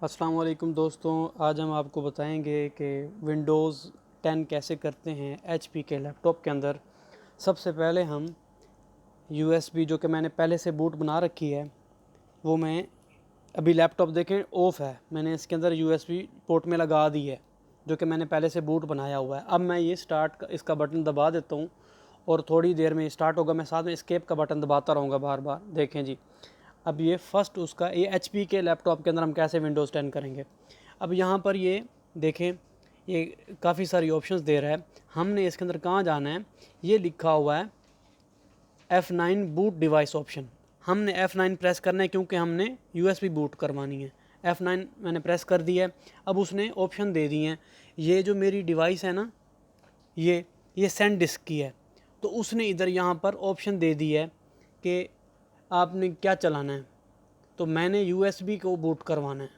अस्सलाम वालेकुम दोस्तों, आज हम आपको बताएंगे कि विंडोज़ 10 कैसे करते हैं एचपी के लैपटॉप के अंदर। सबसे पहले हम यूएसबी जो कि मैंने पहले से बूट बना रखी है वो मैं अभी लैपटॉप देखें ऑफ़ है, मैंने इसके अंदर यूएसबी पोर्ट में लगा दी है जो कि मैंने पहले से बूट बनाया हुआ है। अब मैं ये स्टार्ट इसका बटन दबा देता हूँ और थोड़ी देर में स्टार्ट होगा। मैं साथ में एस्केप का बटन दबाता रहूँगा बार बार। देखें जी, अब ये फर्स्ट उसका ये एचपी के लैपटॉप के अंदर हम कैसे विंडोज़ 10 करेंगे। अब यहाँ पर ये देखें, ये काफ़ी सारी ऑप्शंस दे रहा है। हमने इसके अंदर कहाँ जाना है, ये लिखा हुआ है F9 बूट डिवाइस ऑप्शन। हमने F9 प्रेस करना है क्योंकि हमने यूएसबी बूट करवानी है। F9 मैंने प्रेस कर दिया है। अब उसने ऑप्शन दे दिए हैं। ये जो मेरी डिवाइस है ना, ये सेंड डिस्क की है, तो उसने इधर यहाँ पर ऑप्शन दे दी है कि आपने क्या चलाना है। तो मैंने यूएसबी को बूट करवाना है,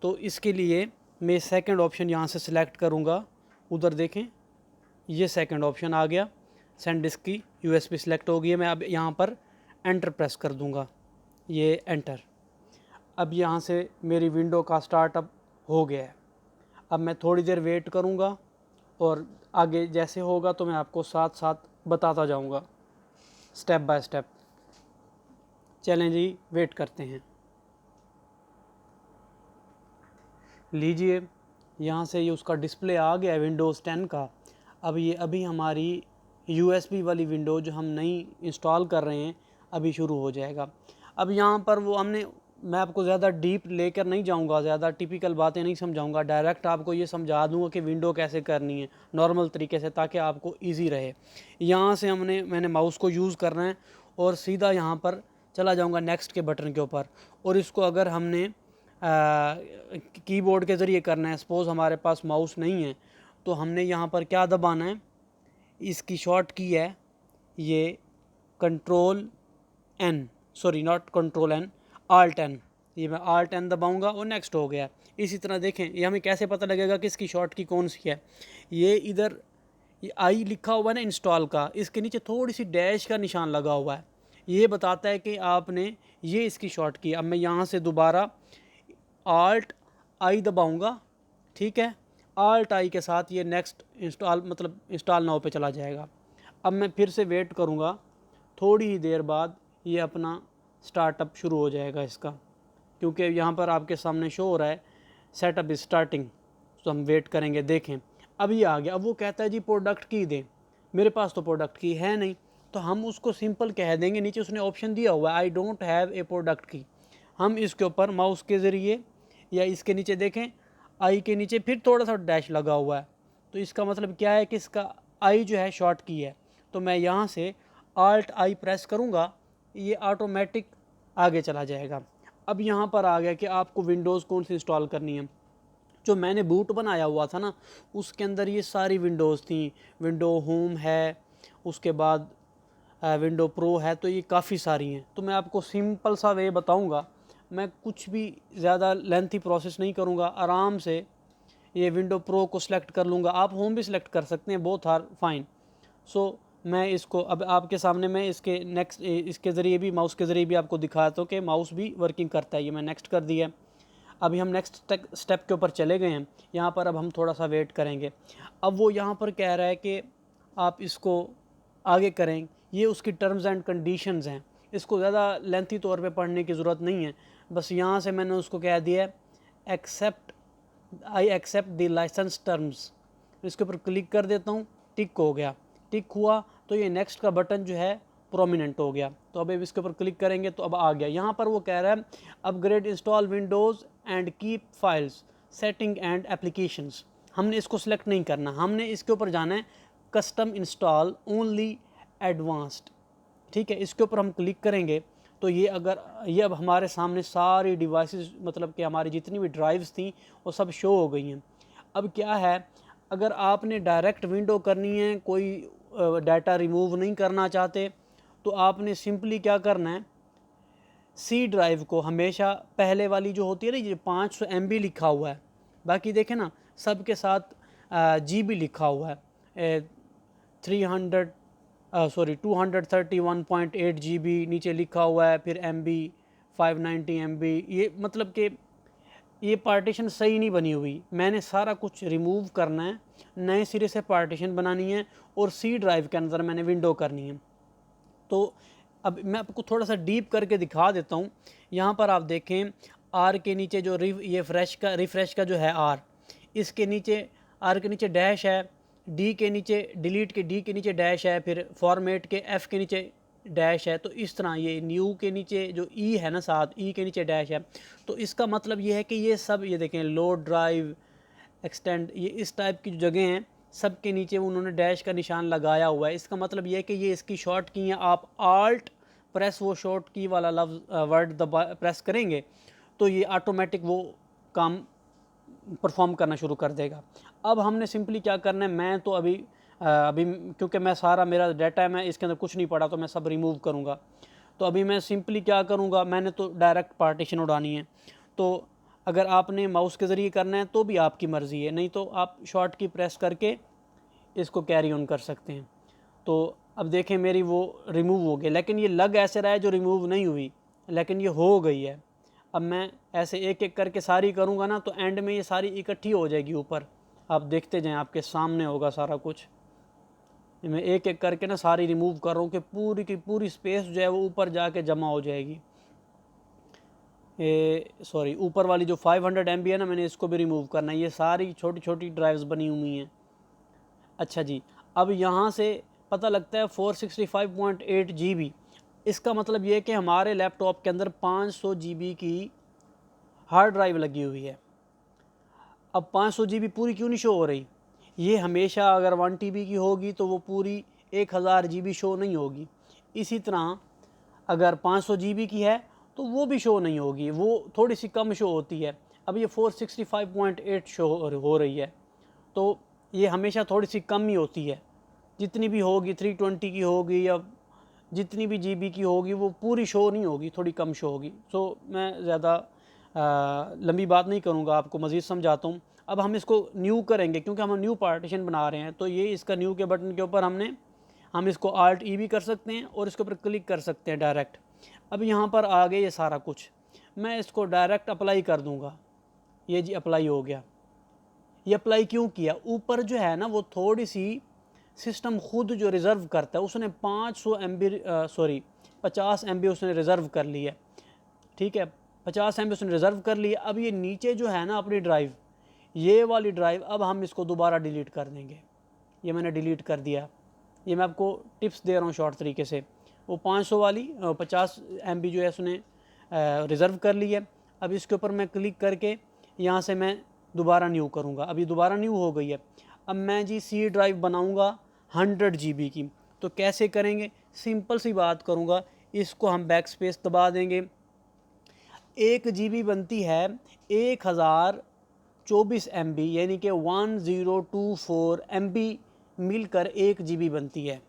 तो इसके लिए मैं सेकंड ऑप्शन यहाँ से सिलेक्ट करूँगा। उधर देखें, ये सेकंड ऑप्शन आ गया, सेंड डिस्क की यूएसबी सिलेक्ट हो गई है। मैं अब यहाँ पर एंटर प्रेस कर दूँगा, ये एंटर। अब यहाँ से मेरी विंडो का स्टार्टअप हो गया है। अब मैं थोड़ी देर वेट करूँगा और आगे जैसे होगा तो मैं आपको साथ साथ बताता जाऊँगा स्टेप बाय स्टेप। चलें जी, वेट करते हैं। लीजिए, यहाँ से ये उसका डिस्प्ले आ गया है विंडोज़ 10 का। अब ये अभी हमारी यूएसबी वाली विंडो जो हम नई इंस्टॉल कर रहे हैं अभी शुरू हो जाएगा। अब यहाँ पर वो मैं आपको ज़्यादा डीप लेकर नहीं जाऊँगा, ज़्यादा टिपिकल बातें नहीं समझाऊँगा। डायरेक्ट आपको ये समझा दूँगा कि विंडो कैसे करनी है नॉर्मल तरीके से, ताकि आपको ईजी रहे। यहाँ से मैंने माउस को यूज़ करना है और सीधा यहाँ पर चला जाऊँगा नेक्स्ट के बटन के ऊपर। और इसको अगर हमने कीबोर्ड के ज़रिए करना है, सपोज़ हमारे पास माउस नहीं है, तो हमने यहाँ पर क्या दबाना है, इसकी शॉर्ट की है ये control N, sorry not control N, alt N. ये मैं आल्ट एन दबाऊँगा और नेक्स्ट हो गया। इसी तरह देखें, ये हमें कैसे पता लगेगा कि इसकी शॉर्ट की कौन सी है। ये इधर ये आई लिखा हुआ है ना इंस्टॉल का, इसके नीचे थोड़ी सी डैश का निशान लगा हुआ है, ये बताता है कि आपने ये इसकी शॉर्ट की। अब मैं यहाँ से दोबारा आल्ट आई दबाऊँगा, ठीक है। आल्ट आई के साथ ये नेक्स्ट इंस्टॉल मतलब इंस्टॉल नाउ पे चला जाएगा। अब मैं फिर से वेट करूँगा, थोड़ी ही देर बाद ये अपना स्टार्टअप शुरू हो जाएगा इसका, क्योंकि यहाँ पर आपके सामने शो हो रहा है सेटअप इज स्टार्टिंग। तो हम वेट करेंगे। देखें, अब ये आ गया। अब वो कहता है जी प्रोडक्ट की दें, मेरे पास तो प्रोडक्ट की है नहीं, तो हम उसको सिंपल कह देंगे, नीचे उसने ऑप्शन दिया हुआ है I don't have a product की। हम इसके ऊपर माउस के ज़रिए या इसके नीचे देखें, आई के नीचे फिर थोड़ा सा डैश लगा हुआ है, तो इसका मतलब क्या है कि इसका आई जो है शॉर्ट की है। तो मैं यहाँ से आल्ट आई प्रेस करूँगा, ये ऑटोमेटिक आगे चला जाएगा। अब यहाँ पर आ गया कि आपको विंडोज़ कौन सी इंस्टॉल करनी है। जो मैंने बूट बनाया हुआ था ना, उसके अंदर ये सारी विंडोज़ थी। विंडो होम है, उसके बाद विंडो प्रो है, तो ये काफ़ी सारी हैं। तो मैं आपको सिंपल सा वे बताऊंगा, मैं कुछ भी ज़्यादा लेंथी प्रोसेस नहीं करूंगा। आराम से ये विंडो प्रो को सिलेक्ट कर लूँगा। आप होम भी सिलेक्ट कर सकते हैं, बोथ आर फाइन। सो मैं इसको अब आपके सामने मैं इसके ज़रिए भी, माउस के ज़रिए भी आपको दिखाता हूँ कि माउस भी वर्किंग करता है। ये मैं नेक्स्ट कर दिया। अभी हम नेक्स्ट स्टेप के ऊपर चले गए हैं। यहाँ पर अब हम थोड़ा सा वेट करेंगे। अब वो यहाँ पर कह रहा है कि आप इसको आगे करें, ये उसकी टर्म्स एंड कंडीशंस हैं। इसको ज़्यादा लेंथी तौर पे पढ़ने की ज़रूरत नहीं है। बस यहाँ से मैंने उसको कह दिया accept, I accept the licence terms. इसके ऊपर क्लिक कर देता हूँ, टिक हो गया। टिक हुआ तो ये नेक्स्ट का बटन जो है प्रोमिनेंट हो गया। तो अब इसके ऊपर क्लिक करेंगे तो अब आ गया। यहाँ पर वो कह रहा है upgrade install Windows and keep files setting and applications. हमने इसको सिलेक्ट नहीं करना, हमने इसके ऊपर जाना है कस्टम इंस्टॉल ओनली एडवांस्ड, ठीक है। इसके ऊपर हम क्लिक करेंगे तो ये अब हमारे सामने सारी डिवाइसेस, मतलब कि हमारी जितनी भी ड्राइव्स थी वो सब शो हो गई हैं। अब क्या है, अगर आपने डायरेक्ट विंडो करनी है, कोई डाटा रिमूव नहीं करना चाहते, तो आपने सिंपली क्या करना है, सी ड्राइव को हमेशा पहले वाली जो होती है ना, ये 500 MB लिखा हुआ है, बाकी देखें ना सब के साथ GB लिखा हुआ है, 300 सॉरी 231.8 GB नीचे लिखा हुआ है, फिर MB 590 MB। ये मतलब कि ये पार्टीशन सही नहीं बनी हुई, मैंने सारा कुछ रिमूव करना है, नए सिरे से पार्टीशन बनानी है और सी ड्राइव के अंदर मैंने विंडो करनी है। तो अब मैं आपको थोड़ा सा डीप करके दिखा देता हूँ। यहाँ पर आप देखें आर के नीचे जो ये रिफ़्रेश का जो है आर, इसके नीचे आर के नीचे डैश है, डी के नीचे डिलीट के डी के नीचे डैश है, फिर फॉर्मेट के एफ़ के नीचे डैश है। तो इस तरह ये न्यू के नीचे जो ई है ना, साथ ई के नीचे डैश है। तो इसका मतलब ये है कि ये सब, ये देखें लोड ड्राइव, एक्सटेंड, ये इस टाइप की जो जगह हैं सब के नीचे उन्होंने डैश का निशान लगाया हुआ है। इसका मतलब ये है कि ये इसकी शॉर्ट की हैं। आप आल्ट प्रेस वो शॉर्ट की वाला लफ्ज़ वर्ड दबा प्रेस करेंगे तो ये ऑटोमेटिक वो काम परफॉर्म करना शुरू कर देगा। अब हमने सिंपली क्या करना है, मैं तो अभी क्योंकि मैं सारा मेरा डाटा है, मैं इसके अंदर कुछ नहीं पड़ा तो मैं सब रिमूव करूँगा। तो अभी मैं सिंपली क्या करूँगा, मैंने तो डायरेक्ट पार्टीशन उड़ानी है। तो अगर आपने माउस के ज़रिए करना है तो भी आपकी मर्ज़ी है, नहीं तो आप शॉर्ट की प्रेस करके इसको कैरी ऑन कर सकते हैं। तो अब देखें मेरी वो रिमूव हो गई, लेकिन ये लग ऐसे रहा है जो रिमूव नहीं हुई, लेकिन ये हो गई है। अब मैं ऐसे एक एक करके सारी करूँगा ना तो एंड में ये सारी इकट्ठी हो जाएगी ऊपर। आप देखते जाएं, आपके सामने होगा सारा कुछ। मैं एक एक करके ना सारी रिमूव कर रहा हूँ कि पूरी की पूरी स्पेस जो है वो ऊपर जाके जमा हो जाएगी। सॉरी, ऊपर वाली जो 500 MB है ना, मैंने इसको भी रिमूव करना है। ये सारी छोटी छोटी ड्राइव्स बनी हुई हैं। अच्छा जी, अब यहाँ से पता लगता है 465.8 GB। इसका मतलब ये है कि हमारे लैपटॉप के अंदर 500 GB की हार्ड ड्राइव लगी हुई है। अब 500 GB पूरी क्यों नहीं शो हो रही? ये हमेशा अगर 1 TB की होगी तो वो पूरी 1000 GB शो नहीं होगी। इसी तरह अगर 500 GB की है तो वो भी शो नहीं होगी, वो थोड़ी सी कम शो होती है। अब ये 465.8 शो हो रही है, तो ये हमेशा थोड़ी सी कम ही होती है। जितनी भी होगी 320 की होगी या जितनी भी GB की होगी वो पूरी शो नहीं होगी, थोड़ी कम शो होगी। सो मैं ज़्यादा लंबी बात नहीं करूँगा, आपको मज़ीद समझाता हूँ। अब हम इसको न्यू करेंगे क्योंकि हम न्यू पार्टीशन बना रहे हैं। तो ये इसका न्यू के बटन के ऊपर हम इसको Alt E भी कर सकते हैं और इसके ऊपर क्लिक कर सकते हैं डायरेक्ट। अब यहाँ पर आ गए ये सारा कुछ, मैं इसको डायरेक्ट अप्लाई कर दूँगा। ये जी अप्लाई हो गया। ये अप्लाई क्यों किया? ऊपर जो है ना वो थोड़ी सी सिस्टम खुद जो रिज़र्व करता है, उसने 500 MB 50 MB उसने रिज़र्व कर लिया। ठीक है, 50 MB उसने रिज़र्व कर लिया। अब ये नीचे जो है ना अपनी ड्राइव, ये वाली ड्राइव, अब हम इसको दोबारा डिलीट कर देंगे। ये मैंने डिलीट कर दिया। ये मैं आपको टिप्स दे रहा हूँ शॉर्ट तरीके से। वो 500 वाली 50 MB जो है उसने रिज़र्व कर ली है। अब इसके ऊपर मैं क्लिक करके यहाँ से मैं दोबारा न्यू करूँगा। अभी दोबारा न्यू हो गई है। अब मैं जी सी ड्राइव बनाऊँगा 100 GB की। तो कैसे करेंगे? सिंपल सी बात करूँगा, इसको हम बैक स्पेस दबा देंगे। 1 GB बनती है 1024 MB, यानी कि 1024 MB मिलकर 1 GB बनती है।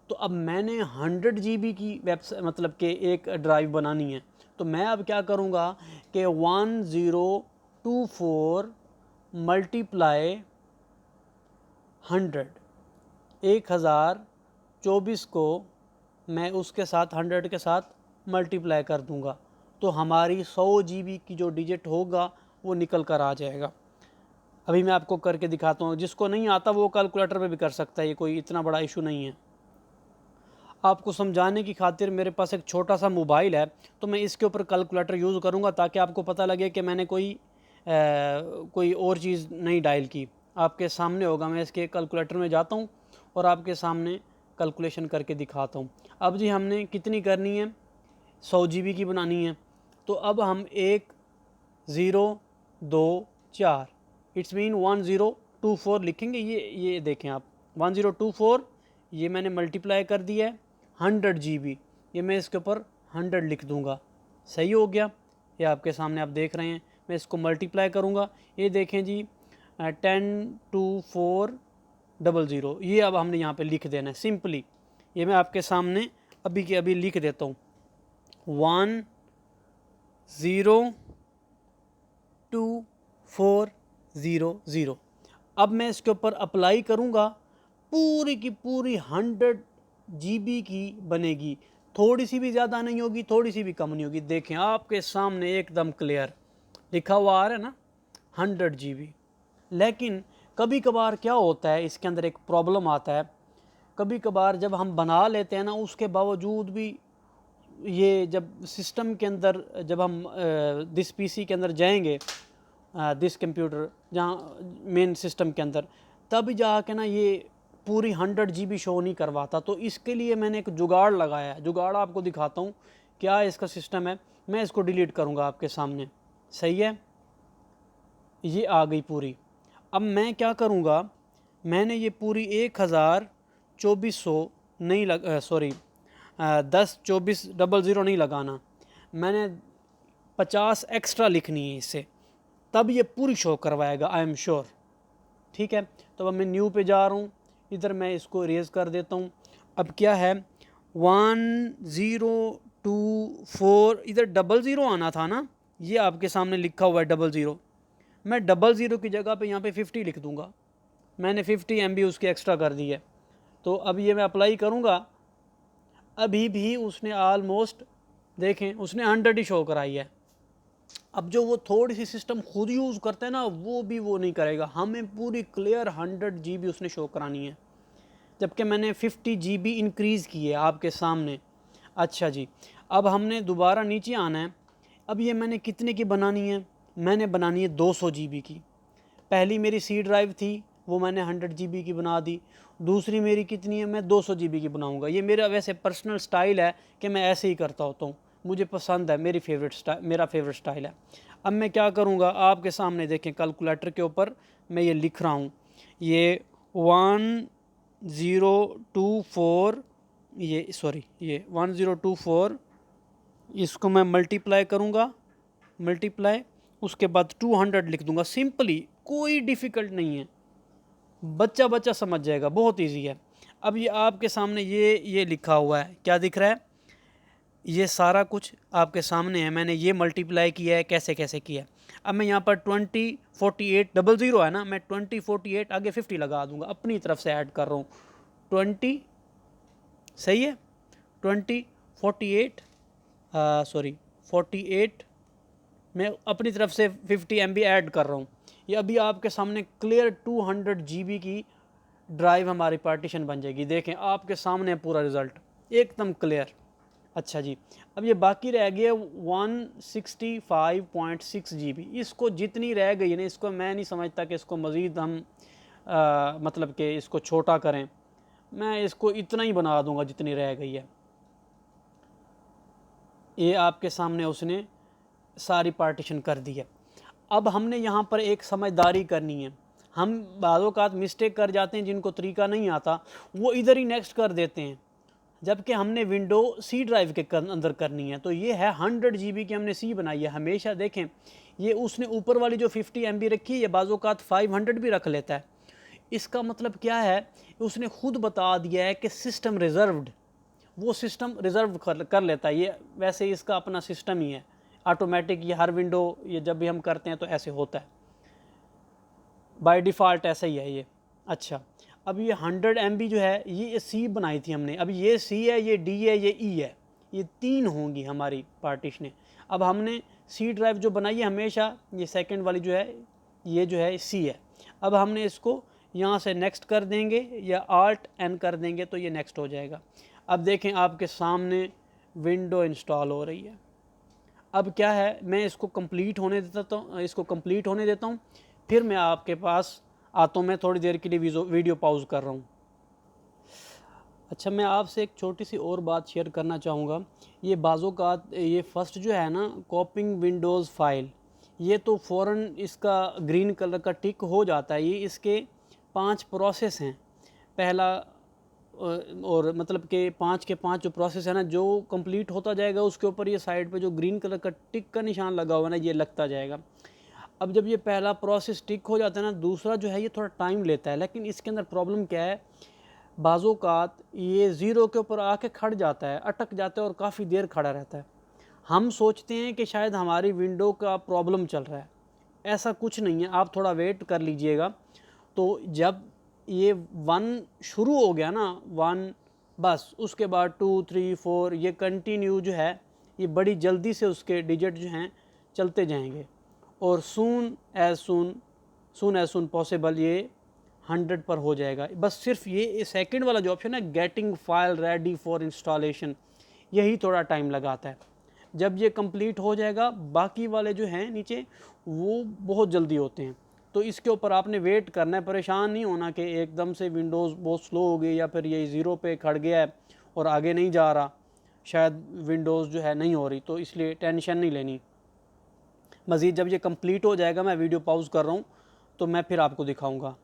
तो अब मैंने 100 GB की मतलब कि एक ड्राइव बनानी है। तो मैं अब क्या करूँगा कि 1024 मल्टीप्लाई 100, 1024 को मैं उसके साथ 100 के साथ मल्टीप्लाई कर दूँगा तो हमारी 100 GB की जो डिजिट होगा वो निकल कर आ जाएगा। अभी मैं आपको करके दिखाता हूँ। जिसको नहीं आता वो कैलकुलेटर पे भी कर सकता है, ये कोई इतना बड़ा इशू नहीं है। आपको समझाने की खातिर मेरे पास एक छोटा सा मोबाइल है, तो मैं इसके ऊपर कैलकुलेटर यूज़ करूँगा ताकि आपको पता लगे कि मैंने कोई और चीज़ नहीं डायल की। आपके सामने होगा, मैं इसके कैलकुलेटर में जाता हूँ और आपके सामने कैलकुलेशन करके दिखाता हूँ। अब जी हमने कितनी करनी है? 100 GB की बनानी है। तो अब हम 1 0 2 4 इट्स मीन 1024 लिखेंगे। ये देखें आप, 1024 ये मैंने मल्टीप्लाई कर दिया है 100 GB। ये मैं इसके ऊपर 100 लिख दूंगा। सही हो गया। ये आपके सामने आप देख रहे हैं। मैं इसको मल्टीप्लाई करूंगा, ये देखें जी 102400। ये अब हमने यहाँ पे लिख देना है सिंपली। ये मैं आपके सामने अभी के अभी लिख देता हूँ 102400। अब मैं इसके ऊपर अप्लाई करूँगा, पूरी की पूरी 100 GB की बनेगी। थोड़ी सी भी ज़्यादा नहीं होगी, थोड़ी सी भी कम नहीं होगी। देखें आपके सामने एकदम क्लियर लिखा हुआ आ रहा है ना 100 GB। लेकिन कभी कभार क्या होता है, इसके अंदर एक प्रॉब्लम आता है, कभी कभार जब हम बना लेते हैं ना उसके बावजूद भी ये जब सिस्टम के अंदर जब हम दिस पीसी के अंदर जाएंगे, दिस कंप्यूटर जहाँ मेन सिस्टम के अंदर, तब जाके ना ये पूरी 100 GB शो नहीं करवाता। तो इसके लिए मैंने एक जुगाड़ लगाया है, जुगाड़ आपको दिखाता हूँ क्या इसका सिस्टम है। मैं इसको डिलीट करूँगा आपके सामने, सही है, ये आ गई पूरी। अब मैं क्या करूँगा, मैंने ये पूरी 102400 नहीं सॉरी 102400 नहीं लगाना, मैंने 50 एक्स्ट्रा लिखनी है इससे, तब ये पूरी शो करवाएगा, आई एम श्योर। ठीक है, तो अब मैं न्यू पे जा रहा हूँ, इधर मैं इसको इरेज कर देता हूँ। अब क्या है 1024, इधर 00 आना था ना, ये आपके सामने लिखा हुआ है 00। मैं 00 की जगह पे यहाँ पे 50 लिख दूँगा, मैंने 50 MB उसकी एक्स्ट्रा कर दी है। तो अब ये मैं अप्लाई करूँगा, अभी भी उसने ऑलमोस्ट देखें उसने 100 ही शो कराई है। अब जो वो थोड़ी सी सिस्टम खुद यूज़ करते हैं ना वो भी वो नहीं करेगा, हमें पूरी क्लियर 100 GB उसने शो करानी है, जबकि मैंने 50 GB इंक्रीज़ की है आपके सामने। अच्छा जी, अब हमने दोबारा नीचे आना है। अब ये मैंने कितने की बनानी है, मैंने बनानी है 200 GB की। पहली मेरी सी ड्राइव थी वो मैंने 100 GB की बना दी, दूसरी मेरी कितनी है, मैं 200 GB की बनाऊंगा। ये मेरा वैसे पर्सनल स्टाइल है कि मैं ऐसे ही करता होता हूँ, मुझे पसंद है, मेरा फेवरेट स्टाइल है। अब मैं क्या करूँगा आपके सामने देखें, कैलकुलेटर के ऊपर मैं ये लिख रहा हूँ, ये 1024 ये 1024, इसको मैं मल्टीप्लाई करूँगा, मल्टीप्लाई उसके बाद 200 लिख दूँगा। सिंपली, कोई डिफ़िकल्ट नहीं है, बच्चा समझ जाएगा, बहुत इजी है। अब ये आपके सामने ये लिखा हुआ है, क्या दिख रहा है, ये सारा कुछ आपके सामने है, मैंने ये मल्टीप्लाई किया है, कैसे कैसे किया है। अब मैं यहाँ पर 2048 है ना, मैं 2048 आगे 50 लगा दूंगा, अपनी तरफ से ऐड कर रहा हूँ 20, सही है 2048 48 मैं अपनी तरफ से 50 MB ऐड कर रहा हूँ। ये अभी आपके सामने क्लियर 200 GB की ड्राइव हमारी पार्टीशन बन जाएगी, देखें आपके सामने पूरा रिज़ल्ट एकदम क्लियर। अच्छा जी, अब ये बाकी रह गया 165.6 GB। इसको जितनी रह गई है ना, इसको मैं नहीं समझता कि इसको मज़ीद हम मतलब कि इसको छोटा करें, मैं इसको इतना ही बना दूंगा जितनी रह गई है। ये आपके सामने उसने सारी पार्टीशन कर दी है। अब हमने यहाँ पर एक समझदारी करनी है, हम बाज़-औक़ात मिस्टेक कर जाते हैं, जिनको तरीका नहीं आता वो इधर ही नेक्स्ट कर देते हैं, जबकि हमने विंडो सी ड्राइव के अंदर करनी है। तो ये है 100 GB की हमने सी बनाई है। हमेशा देखें ये उसने ऊपर वाली जो 50 MB रखी है, ये बाज़-औक़ात 500 भी रख लेता है। इसका मतलब क्या है, उसने खुद बता दिया है कि सिस्टम रिज़र्व्ड, वो सिस्टम रिज़र्व कर लेता है। ये वैसे इसका अपना सिस्टम ही है ऑटोमेटिक, ये हर विंडो ये जब भी हम करते हैं तो ऐसे होता है, बाय डिफ़ॉल्ट ऐसा ही है ये। अच्छा, अब ये 100 MB जो है ये सी बनाई थी हमने, अब ये सी है, ये डी है, ये ई है, ये 3 होंगी हमारी पार्टीशनें। अब हमने सी ड्राइव जो बनाई है हमेशा, ये सेकंड वाली जो है ये जो है सी है। अब हमने इसको यहाँ से नेक्स्ट कर देंगे या Alt N कर देंगे तो ये नेक्स्ट हो जाएगा। अब देखें आपके सामने विंडो इंस्टॉल हो रही है। अब क्या है, मैं इसको कंप्लीट होने देता हूँ, फिर मैं आपके पास आता हूँ। मैं थोड़ी देर के लिए वीडियो पॉज कर रहा हूँ। अच्छा, मैं आपसे एक छोटी सी और बात शेयर करना चाहूँगा। ये बाज़-औक़ात ये फर्स्ट जो है ना कॉपिंग विंडोज़ फाइल, ये तो फ़ौरन इसका ग्रीन कलर का टिक हो जाता है। ये इसके 5 प्रोसेस हैं, पहला और मतलब कि 5 के 5 जो प्रोसेस है ना, जो कंप्लीट होता जाएगा उसके ऊपर ये साइड पे जो ग्रीन कलर का टिक का निशान लगा हुआ है ना, ये लगता जाएगा। अब जब ये पहला प्रोसेस टिक हो जाता है ना, दूसरा जो है ये थोड़ा टाइम लेता है। लेकिन इसके अंदर प्रॉब्लम क्या है, बाज़-औक़ात ये ज़ीरो के ऊपर आके खड़ जाता है, अटक जाता है और काफ़ी देर खड़ा रहता है। हम सोचते हैं कि शायद हमारी विंडो का प्रॉब्लम चल रहा है, ऐसा कुछ नहीं है, आप थोड़ा वेट कर लीजिएगा। तो जब ये 1 शुरू हो गया ना, 1 बस उसके बाद 2 3 4 ये कंटिन्यू जो है ये बड़ी जल्दी से उसके डिजिट जो हैं चलते जाएंगे। और सून एज सून पॉसिबल ये 100 पर हो जाएगा। बस सिर्फ ये सेकंड वाला जो ऑप्शन है getting file ready for installation, यही थोड़ा टाइम लगाता है। जब ये कंप्लीट हो जाएगा बाकी वाले जो हैं नीचे वो बहुत जल्दी होते हैं। तो इसके ऊपर आपने वेट करना है, परेशान नहीं होना कि एकदम से विंडोज़ बहुत स्लो हो गई या फिर ये ज़ीरो पे खड़ गया है और आगे नहीं जा रहा, शायद विंडोज़ जो है नहीं हो रही, तो इसलिए टेंशन नहीं लेनी। मज़ीद जब ये कंप्लीट हो जाएगा, मैं वीडियो पॉज कर रहा हूँ तो मैं फिर आपको दिखाऊँगा।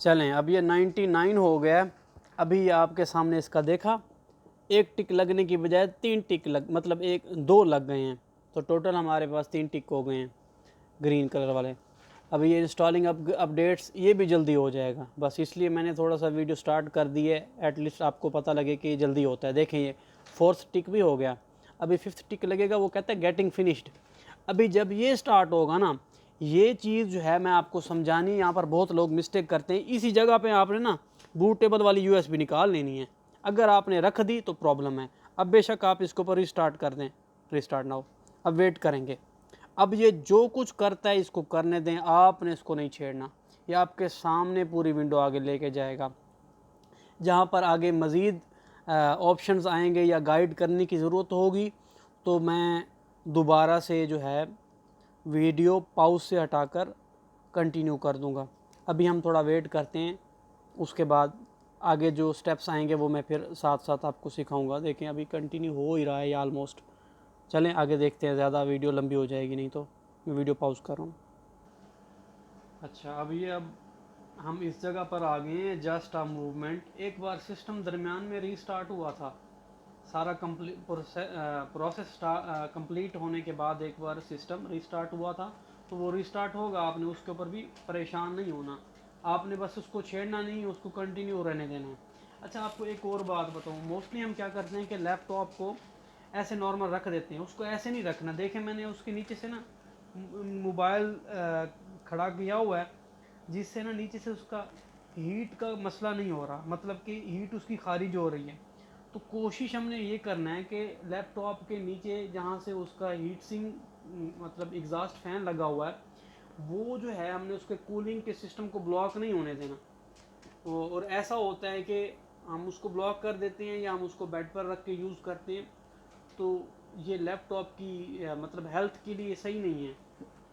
चलें, अब ये 99 हो गया। अभी आपके सामने इसका देखा, एक टिक लगने की बजाय 3 टिक मतलब 2 लग गए हैं, तो टोटल हमारे पास 3 टिक हो गए हैं ग्रीन कलर वाले। अभी ये इंस्टॉलिंग अपडेट्स ये भी जल्दी हो जाएगा, बस इसलिए मैंने थोड़ा सा वीडियो स्टार्ट कर दी है, एटलीस्ट आपको पता लगे कि ये जल्दी होता है। देखें ये 4th टिक भी हो गया, अभी 5th टिक लगेगा, वो कहता है गेटिंग फिनिश्ड। अभी जब ये स्टार्ट होगा ना, ये चीज़ जो है मैं आपको समझानी, यहाँ पर बहुत लोग मिस्टेक करते हैं। इसी जगह पे आपने ना बूटेबल वाली USB निकाल लेनी है, अगर आपने रख दी तो प्रॉब्लम है। अब बेशक आप इसको पर रिस्टार्ट कर दें, रिस्टार्ट नाउ, अब वेट करेंगे। अब ये जो कुछ करता है इसको करने दें, आपने इसको नहीं छेड़ना, ये आपके सामने पूरी विंडो आगे लेके जाएगा। जहाँ पर आगे मज़ीद ऑप्शंस आएंगे या गाइड करने की ज़रूरत होगी तो मैं दोबारा से जो है वीडियो पॉज से हटाकर कंटिन्यू कर दूँगा। अभी हम थोड़ा वेट करते हैं, उसके बाद आगे जो स्टेप्स आएंगे वो मैं फिर साथ साथ आपको सिखाऊंगा। देखें अभी कंटिन्यू हो ही रहा है ये ऑलमोस्ट। चलें आगे देखते हैं, ज़्यादा वीडियो लंबी हो जाएगी नहीं तो। मैं वीडियो पॉज कर रहा हूँ। अच्छा, अब हम इस जगह पर आ गए हैं, जस्ट अ मूवमेंट। एक बार सिस्टम दरमियान में रीस्टार्ट हुआ था, सारा प्रोसेस कंप्लीट होने के बाद एक बार सिस्टम रीस्टार्ट हुआ था, तो वो रीस्टार्ट होगा, आपने उसके ऊपर भी परेशान नहीं होना, आपने बस उसको छेड़ना नहीं, उसको कंटिन्यू रहने देना है। अच्छा, आपको एक और बात बताऊँ, मोस्टली हम क्या करते हैं कि लैपटॉप को ऐसे नॉर्मल रख देते हैं, उसको ऐसे नहीं रखना। देखें मैंने उसके नीचे से ना मोबाइल खड़ा किया हुआ है, जिससे ना नीचे से उसका हीट का मसला नहीं हो रहा, मतलब कि हीट उसकी खारिज हो रही है। तो कोशिश हमने ये करना है कि लैपटॉप के नीचे जहाँ से उसका हीट सिंक मतलब एग्जॉस्ट फैन लगा हुआ है, वो जो है हमने उसके कूलिंग के सिस्टम को ब्लॉक नहीं होने देना। और ऐसा होता है कि हम उसको ब्लॉक कर देते हैं या हम उसको बेड पर रख के यूज़ करते हैं, तो ये लैपटॉप की मतलब हेल्थ के लिए सही नहीं है।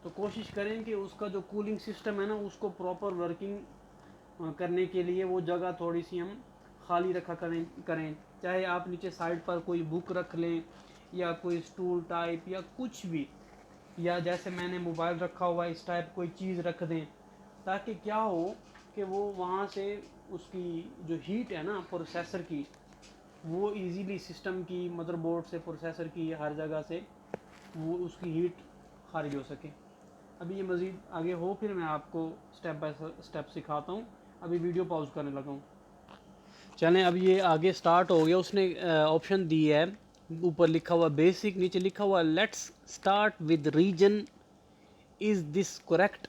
तो कोशिश करें कि उसका जो कूलिंग सिस्टम है ना, उसको प्रॉपर वर्किंग करने के लिए वो जगह थोड़ी सी हम खाली रखा करें। चाहे आप नीचे साइड पर कोई बुक रख लें या कोई स्टूल टाइप या कुछ भी, या जैसे मैंने मोबाइल रखा हुआ है इस टाइप कोई चीज़ रख दें, ताकि क्या हो कि वो वहाँ से उसकी जो हीट है ना प्रोसेसर की, वो इजीली सिस्टम की, मदरबोर्ड से, प्रोसेसर की, हर जगह से वो उसकी हीट खारिज हो सके। अभी ये मज़ीद आगे हो फिर मैं आपको स्टेप बाय स्टेप सिखाता हूँ। अभी वीडियो पॉज करने लगा हूँ। चलें, अब ये आगे स्टार्ट हो गया। उसने ऑप्शन दी है, ऊपर लिखा हुआ बेसिक, नीचे लिखा हुआ let's start with region, is this correct.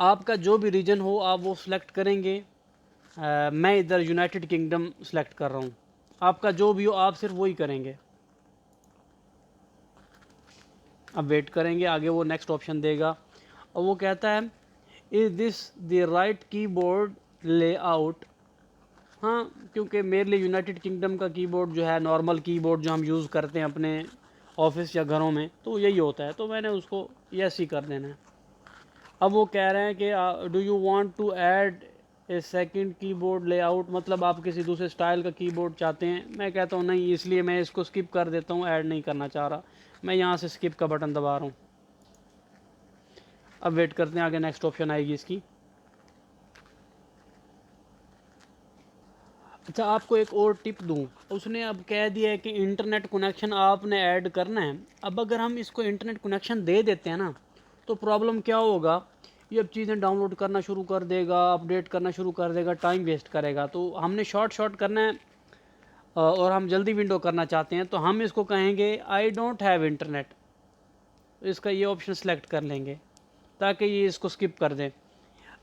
आपका जो भी रीजन हो आप वो सिलेक्ट करेंगे। मैं इधर यूनाइटेड किंगडम सेलेक्ट कर रहा हूँ, आपका जो भी हो आप सिर्फ वही करेंगे। अब वेट करेंगे, आगे वो नेक्स्ट ऑप्शन देगा और वो कहता है is this the right keyboard layout. हाँ, क्योंकि मेरे लिए यूनाइटेड किंगडम का कीबोर्ड जो है, नॉर्मल कीबोर्ड जो हम यूज़ करते हैं अपने ऑफिस या घरों में, तो यही होता है, तो मैंने उसको यस ही कर देना है। अब वो कह रहे हैं कि do you want to add a second keyboard layout, मतलब आप किसी दूसरे स्टाइल का कीबोर्ड चाहते हैं। मैं कहता हूँ नहीं, इसलिए मैं इसको स्किप कर देता हूँ, ऐड नहीं करना चाह रहा। मैं यहाँ से स्किप का बटन दबा रहा हूँ। अब वेट करते हैं, आगे नेक्स्ट ऑप्शन आएगी इसकी। अच्छा, आपको एक और टिप दूं, उसने अब कह दिया है कि इंटरनेट कनेक्शन आपने ऐड करना है। अब अगर हम इसको इंटरनेट कनेक्शन दे देते हैं ना, तो प्रॉब्लम क्या होगा, ये अब चीज़ें डाउनलोड करना शुरू कर देगा, अपडेट करना शुरू कर देगा, टाइम वेस्ट करेगा। तो हमने शॉर्ट करना है और हम जल्दी विंडो करना चाहते हैं, तो हम इसको कहेंगे आई डोंट हैव इंटरनेट, इसका ये ऑप्शन सेलेक्ट कर लेंगे ताकि ये इसको स्किप कर दें।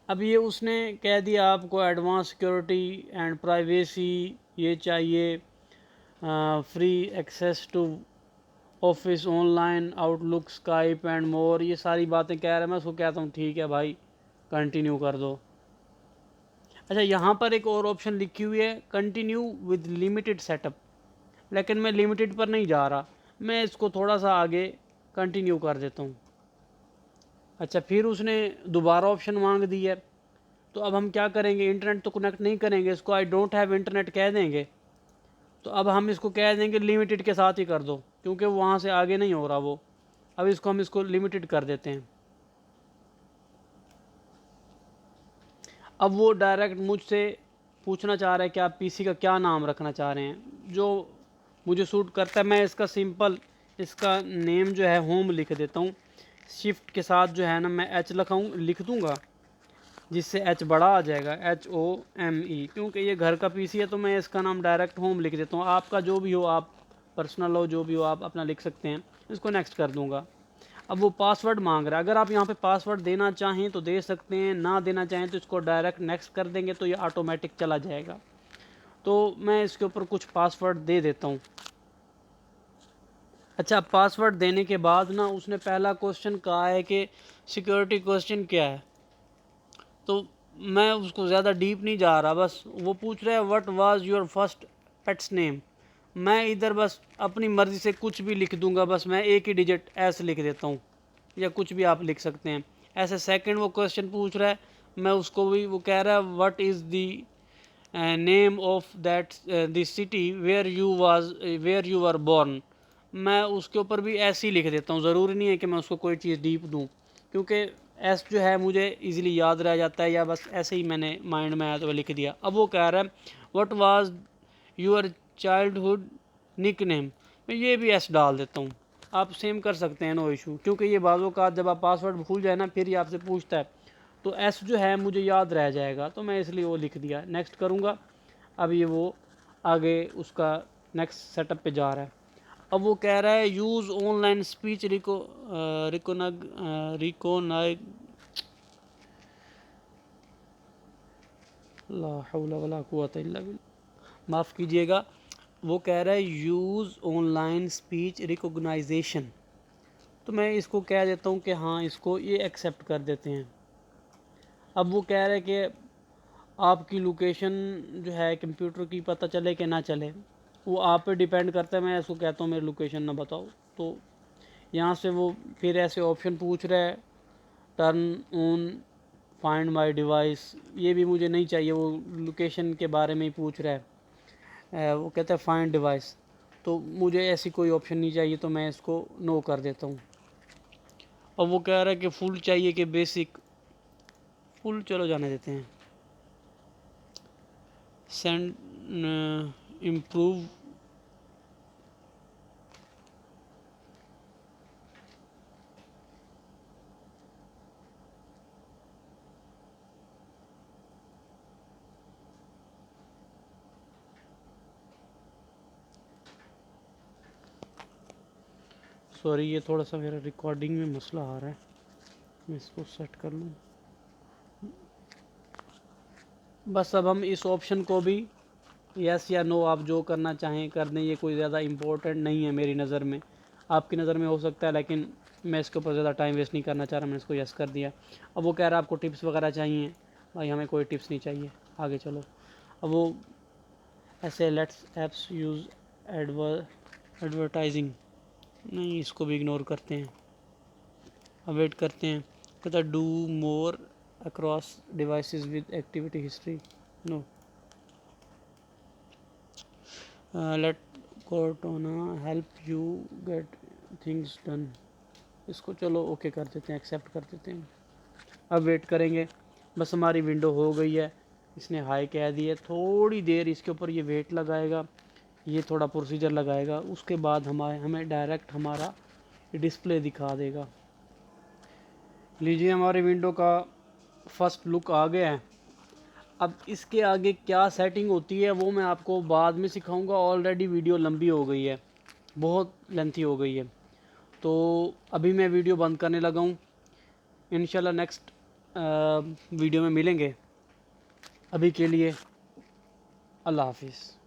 अब ये उसने कह दिया आपको एडवांस सिक्योरिटी एंड प्राइवेसी ये चाहिए, free access to Office, online, Outlook, Skype and more, ये सारी बातें कह रहे हैं। मैं उसको कहता हूँ ठीक है भाई कंटिन्यू कर दो। अच्छा, यहाँ पर एक और ऑप्शन लिखी हुई है कंटिन्यू विद लिमिटेड सेटअप, लेकिन मैं लिमिटेड पर नहीं जा रहा, मैं इसको थोड़ा सा आगे कंटिन्यू कर देता हूँ। अच्छा, फिर उसने दोबारा ऑप्शन मांग दी है, तो अब हम क्या करेंगे, इंटरनेट तो कनेक्ट नहीं करेंगे, इसको आई डोंट हैव इंटरनेट कह देंगे। तो अब हम इसको कह देंगे लिमिटेड के साथ ही कर दो, क्योंकि वहाँ से आगे नहीं हो रहा वो। अब इसको हम इसको लिमिटेड कर देते हैं। अब वो डायरेक्ट मुझसे पूछना चाह रहा है कि आप पीसी का क्या नाम रखना चाह रहे हैं, जो मुझे सूट करता है। मैं इसका सिंपल इसका नेम जो है होम लिख देता हूँ। शिफ्ट के साथ जो है ना मैं एच लिख दूँगा, जिससे एच बड़ा आ जाएगा, HOME, क्योंकि ये घर का पीसी है तो मैं इसका नाम डायरेक्ट होम लिख देता हूँ। आपका जो भी हो, आप पर्सनल हो, जो भी हो आप अपना लिख सकते हैं। इसको नेक्स्ट कर दूँगा। अब वो पासवर्ड मांग रहा है, अगर आप यहाँ पे पासवर्ड देना चाहें तो दे सकते हैं, ना देना चाहें तो इसको डायरेक्ट नेक्स्ट कर देंगे तो ये ऑटोमेटिक चला जाएगा। तो मैं इसके ऊपर कुछ पासवर्ड दे देता हूँ। अच्छा, पासवर्ड देने के बाद ना उसने पहला क्वेश्चन कहा है कि सिक्योरिटी क्वेश्चन क्या है, तो मैं उसको ज़्यादा डीप नहीं जा रहा, बस वो पूछ रहा है what was your first pets name. मैं इधर बस अपनी मर्ज़ी से कुछ भी लिख दूंगा, बस मैं एक ही डिजिट एस लिख देता हूँ, या कुछ भी आप लिख सकते हैं। ऐसे सेकंड वो क्वेश्चन पूछ रहा है, मैं उसको भी, वो कह रहा है what is the name of that the city where you were born. मैं उसके ऊपर भी ऐसे ही लिख देता हूँ, ज़रूरी नहीं है कि मैं उसको कोई चीज़ डीप दूँ, क्योंकि एस जो है मुझे इजीली याद रह जाता है, या बस ऐसे ही मैंने माइंड में आया तो लिख दिया। अब वो कह रहा है what was your childhood nickname, मैं ये भी एस डाल देता हूँ। आप सेम कर सकते हैं, नो इशू, क्योंकि ये बाज़ों का जब आप पासवर्ड भूल जाए ना फिर ये आपसे पूछता है, तो एस जो है मुझे याद रह जाएगा, तो मैं इसलिए वो लिख दिया। नेक्स्ट करूँगा। अब ये वो आगे उसका नेक्स्ट सेटअप पे जा रहा है। अब वो कह रहा है यूज़ ऑनलाइन स्पीच रिकोनाइग ला हौला वला कुव्वता इल्ला बिल्लाह, माफ़ कीजिएगा। वो कह रहा है यूज़ ऑनलाइन स्पीच रिकॉग्नाइजेशन, तो मैं इसको कह देता हूँ कि हाँ, इसको ये एक्सेप्ट कर देते हैं। अब वो कह रहा है कि आपकी लोकेशन जो है कंप्यूटर की पता चले कि ना चले, वो आप पे डिपेंड करता है। मैं इसको कहता हूँ मेरी लोकेशन ना बताओ, तो यहाँ से वो फिर ऐसे ऑप्शन पूछ रहा है turn on find my device, ये भी मुझे नहीं चाहिए, वो लोकेशन के बारे में ही पूछ रहा है। वो कहता है फाइंड डिवाइस, तो मुझे ऐसी कोई ऑप्शन नहीं चाहिए, तो मैं इसको नो कर देता हूँ। और वो कह रहा है कि फुल चाहिए कि बेसिक, फुल चलो जाने देते हैं। सेंड इम्प्रूव, सॉरी ये थोड़ा सा मेरा रिकॉर्डिंग में मसला आ रहा है, मैं इसको सेट कर लूँ। बस अब हम इस ऑप्शन को भी यस या नो, आप जो करना चाहें कर दें, ये कोई ज़्यादा इम्पोर्टेंट नहीं है मेरी नज़र में, आपकी नज़र में हो सकता है, लेकिन मैं इसके ऊपर ज़्यादा टाइम वेस्ट नहीं करना चाह रहा, मैंने इसको यस कर दिया। अब वो कह रहा है आपको टिप्स वगैरह चाहिए, भाई हमें कोई टिप्स नहीं चाहिए, आगे चलो। अब वो ऐसे लेट्स एप्स यूज़ एडवर्टाइजिंग, नहीं इसको भी इग्नोर करते हैं। अब वेट करते हैं, कहता do more across devices with activity history, no. Let Cortana help you get things done, इसको चलो ओके कर देते हैं, एक्सेप्ट कर देते हैं। अब वेट करेंगे, बस हमारी विंडो हो गई है, इसने हाई कह दी है, थोड़ी देर इसके ऊपर ये वेट लगाएगा, ये थोड़ा प्रोसीजर लगाएगा, उसके बाद हमें डायरेक्ट हमारा डिस्प्ले दिखा देगा। लीजिए हमारी विंडो का फर्स्ट लुक आ गया है। अब इसके आगे क्या सेटिंग होती है वो मैं आपको बाद में सिखाऊंगा, ऑलरेडी वीडियो लंबी हो गई है, बहुत लेंथी हो गई है, तो अभी मैं वीडियो बंद करने लगा हूँ। इंशाल्लाह नेक्स्ट वीडियो में मिलेंगे, अभी के लिए अल्लाह हाफिज़।